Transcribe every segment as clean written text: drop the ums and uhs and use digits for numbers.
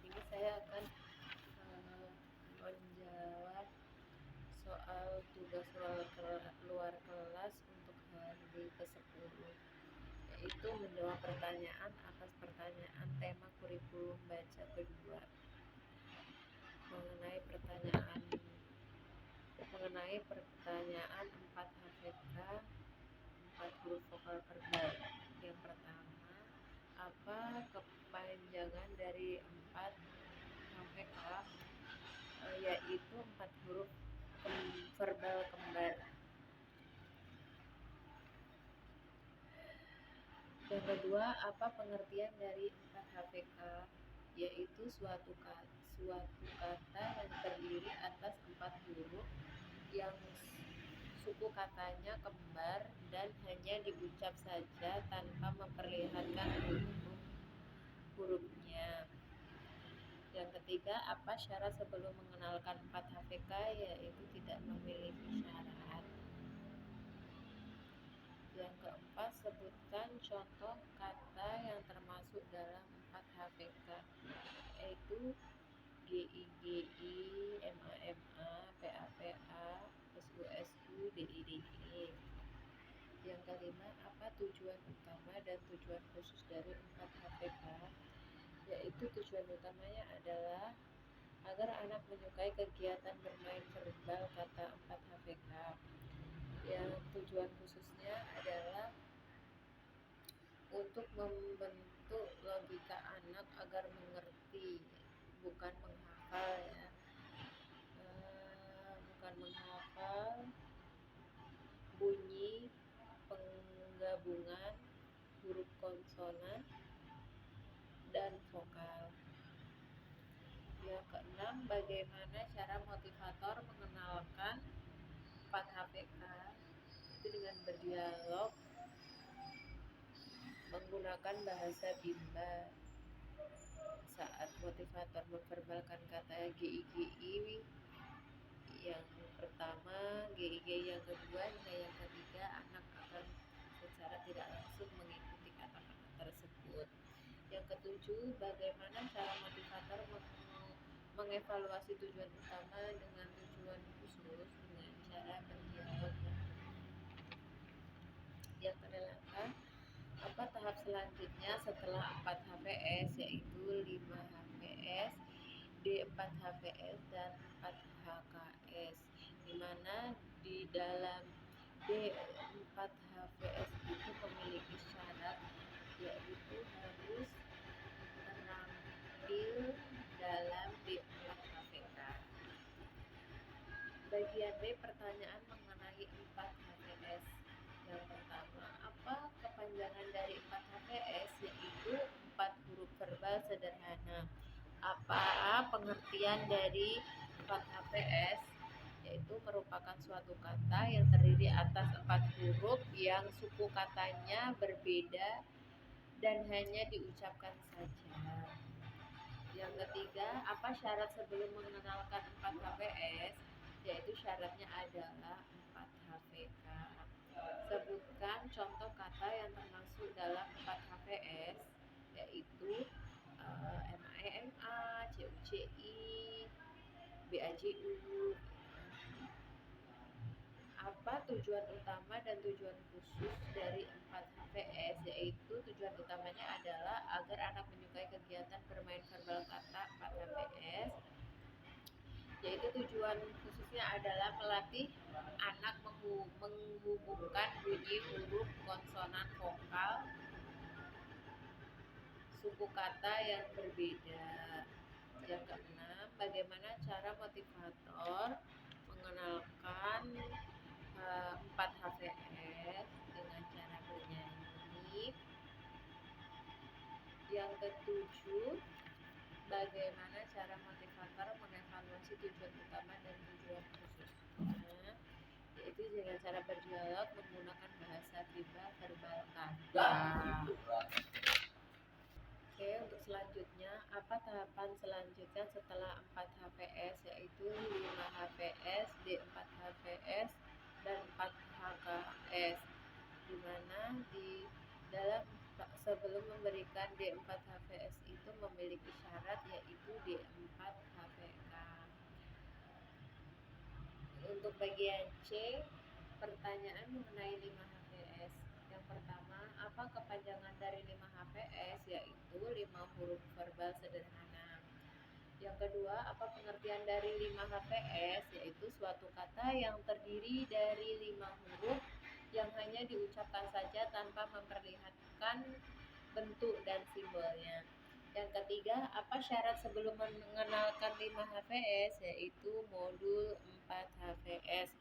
sini saya akan menjawab soal tugas luar kelas untuk hari ke-10, yaitu menjawab pertanyaan atas pertanyaan tema kurikulum baca kedua mengenai pertanyaan 4 HPK 4 huruf vokal verbal. Yang pertama, apa kepanjangan dari 4 HPK, yaitu 4 huruf verbal kembar. Yang kedua, apa pengertian dari 4 HPK, yaitu suatu kata yang terdiri atas 4 huruf yang suku katanya kembar dan hanya diucap saja tanpa memperlihatkan hurufnya. Yang ketiga, apa syarat sebelum mengenalkan 4 HPK, yaitu tidak memiliki syarat. Yang keempat, sebutkan contoh kata yang termasuk dalam 4 HPK, yaitu GI, MA, PA, SU, DI. Yang kelima, apa tujuan utama dan tujuan khusus dari 4 HPK, yaitu tujuan utamanya adalah agar anak menyukai kegiatan bermain verbal kata 4 HPK. Yang tujuan khususnya adalah untuk membentuk logika anak agar mengerti, bukan menghafal ya. Bukan menghafal bunyi penggabungan huruf konsonan dan vokal. Yang keenam, bagaimana cara motivator mengenalkan 4 HPK, itu dengan berdialog menggunakan bahasa bimba. Saat motivator memverbalkan kata GI yang pertama, GI yang kedua, hingga yang ketiga, anak akan secara tidak langsung mengikuti kata-kata tersebut. Yang ketujuh, bagaimana cara motivator mengevaluasi tujuan utama dengan tujuan khusus dengan cara berdialog. Yang kedelapan, apa tahap selanjutnya setelah 4 HPS, yaitu 5 HPS, D4 HPS, dan 4 HKS, dimana di dalam D4 HPS itu memiliki syarat, yaitu harus menampil dalam D4 HPK. Bagian B, pertanyaan mengenai 4 HPS. Yang pertama, apa kepanjangan dari 4 HPS, yaitu 4 huruf verbal sederhana. Apa pengertian dari 4 HPS, yaitu merupakan suatu kata yang terdiri atas 4 huruf yang suku katanya berbeda dan hanya diucapkan saja. Yang ketiga, apa syarat sebelum mengenalkan 4 HPS, yaitu syaratnya adalah 4 HPK. Sebutkan contoh kata yang termasuk dalam 4 HPS, yaitu MA, CUCI, BAJU. Apa tujuan utama dan tujuan khusus dari 4 HPS, yaitu tujuan utamanya adalah agar anak menyukai kegiatan bermain verbal kata 4 HPS, yaitu tujuan khususnya adalah melatih anak menghubungkan bunyi huruf konsonan vokal suku kata yang berbeda. Yang keenam, bagaimana cara motivator mengenalkan 4 HPS dengan cara bernyanyi. Yang ketujuh, bagaimana cara motivator mengevaluasi tujuan utama dan tujuan khususnya, yaitu dengan cara berdialog menggunakan bahasa bimba verbal kata. Oke, untuk selanjutnya, apa tahapan selanjutnya setelah 4 HPS, yaitu 5 HPS, D4 HPS, dan 4 HKS, dimana di dalam sebelum memberikan D4HVS itu memiliki syarat yaitu D4HVK. Untuk bagian C, pertanyaan mengenai 5HVS. Yang pertama, apa kepanjangan dari 5HVS? Yaitu 5 huruf verbal sederhana. Yang kedua, apa pengertian dari 5HVS? Yaitu suatu kata yang terdiri dari 5 huruf yang hanya diucapkan saja tanpa memperlihatkan bentuk dan simbolnya. Yang ketiga, apa syarat sebelum mengenalkan 5HVS? Yaitu modul 4HVS.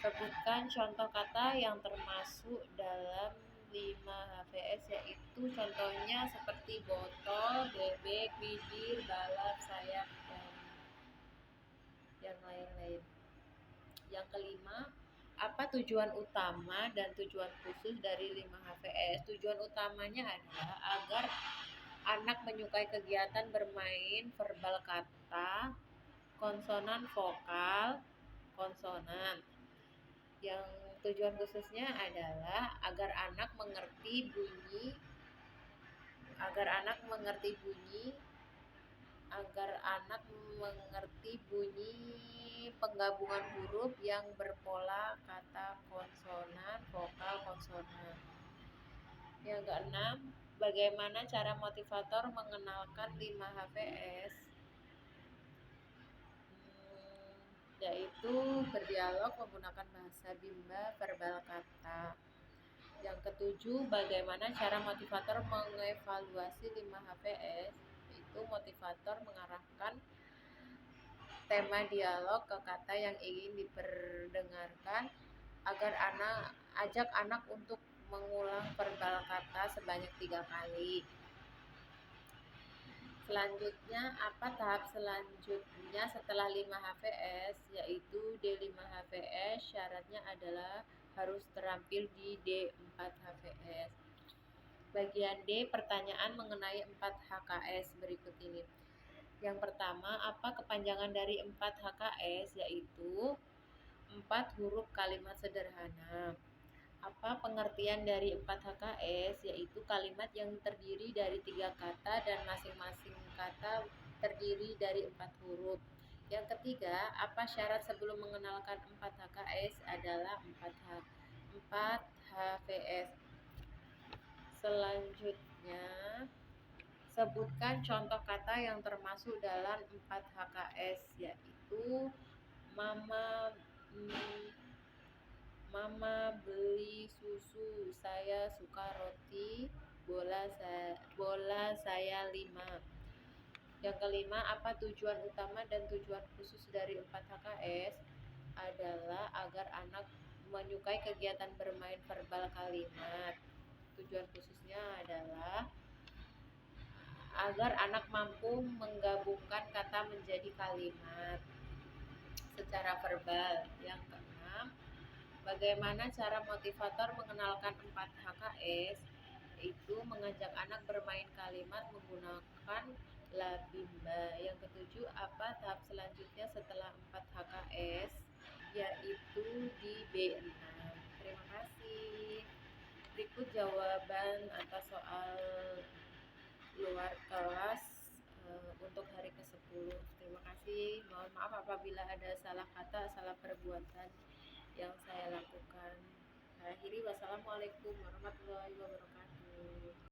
Sebutkan contoh kata yang termasuk dalam 5HVS, yaitu contohnya seperti botol, bebek, bibir, balap, sayap, dan yang lain-lain. Yang kelima, apa tujuan utama dan tujuan khusus dari 5HVS? Tujuan utamanya adalah agar anak menyukai kegiatan bermain verbal kata, konsonan vokal, konsonan. Yang tujuan khususnya adalah agar anak mengerti bunyi, penggabungan huruf yang berpola kata konsonan, vokal, konsonan. Yang keenam, bagaimana cara motivator mengenalkan 5HVS? Yaitu berdialog menggunakan bahasa bimba verbal kata. Yang ketujuh, bagaimana cara motivator mengevaluasi 5HVS? Yaitu motivator mengarahkan tema dialog ke kata yang ingin diperdengarkan agar ajak anak untuk mengulang verbal kata sebanyak 3 kali. Selanjutnya, apa tahap selanjutnya setelah 5HVS? Yaitu D5HVS, syaratnya adalah harus terampil di D4HVS. Bagian D, pertanyaan mengenai 4HKS berikut ini. Yang pertama, apa kepanjangan dari 4HKS? Yaitu 4 huruf kalimat sederhana. Apa pengertian dari 4HKS? Yaitu kalimat yang terdiri dari 3 kata dan masing-masing kata terdiri dari 4 huruf. Yang ketiga, apa syarat sebelum mengenalkan 4HKS? Adalah 4HVS. Selanjutnya, sebutkan contoh kata yang termasuk dalam 4HKS, yaitu mama beli susu, saya suka roti, bola saya 5. Yang kelima, apa tujuan utama dan tujuan khusus dari 4HKS? Adalah agar anak menyukai kegiatan bermain verbal kalimat. Tujuan khususnya adalah agar anak mampu menggabungkan kata menjadi kalimat secara verbal. Yang keenam, bagaimana cara motivator mengenalkan 4HKS? Yaitu mengajak anak bermain kalimat menggunakan la bimba. Yang ketujuh, apa tahap selanjutnya setelah 4HKS? Yaitu di B6. Terima kasih. Berikut jawaban atas soal luar kelas untuk hari ke-10. Terima kasih. Mohon maaf apabila ada salah kata, salah perbuatan yang saya lakukan. Akhiri, wassalamualaikum warahmatullahi wabarakatuh.